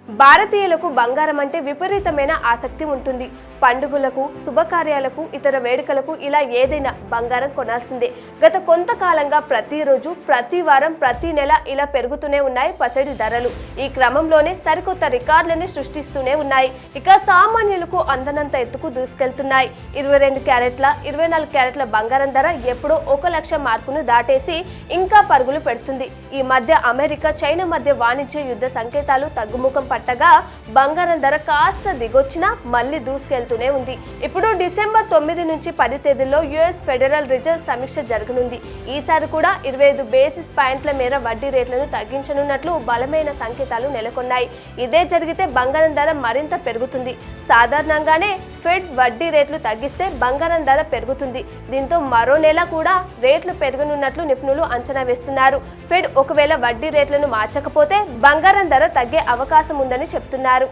భారతీయులకు బంగారం అంటే విపరీతమైన ఆసక్తి ఉంటుంది. పండుగలకు, శుభకార్యాలకు, ఇతర వేడుకలకు ఇలా ఏదైనా బంగారం కొనాల్సిందే. గత కొంతకాలంగా ప్రతిరోజు, ప్రతి వారం, ప్రతి నెల ఇలా పెరుగుతూనే ఉన్నాయి పసిడి ధరలు. ఈ క్రమంలోనే సరికొత్త రికార్డులని సృష్టిస్తూనే ఉన్నాయి. ఇక సామాన్యులకు అందనంత ఎత్తుకు దూసుకెళ్తున్నాయి. 22 క్యారెట్ల, 24 క్యారెట్ల బంగారం ధర ఎప్పుడో 1 లక్ష మార్కును దాటేసి ఇంకా పరుగులు పెడుతుంది. ఈ మధ్య అమెరికా, చైనా మధ్య వాణిజ్య యుద్ధ సంకేతాలు తగ్గుముఖం పట్టగా బంగారం ధర కాస్త దిగొచ్చినా మళ్ళీ దూసుకెళ్తూనే ఉంది. ఇప్పుడు డిసెంబర్ 9 నుంచి 10 తేదీల్లో యుఎస్ ఫెడరల్ రిజర్వ్ సమీక్ష జరగనుంది. ఈసారి కూడా 25 బేసిస్ పాయింట్ల మేర వడ్డీ రేట్లను తగ్గించనున్నట్లు బలమైన సంకేతాలు నెలకొన్నాయి. ఇదే జరిగితే బంగారం ధర మరింత పెరుగుతుంది. సాధారణంగానే ఫెడ్ వడ్డీ రేట్లు తగ్గిస్తే బంగారం ధర పెరుగుతుంది. దీంతో మరో నెల కూడా రేట్లు పెరగనున్నట్లు నిపుణులు అంచనా వేస్తున్నారు. ఫెడ్ ఒకవేళ వడ్డీ రేట్లను మార్చకపోతే బంగారం ధర తగ్గే అవకాశం ఉందని చెప్తున్నారు.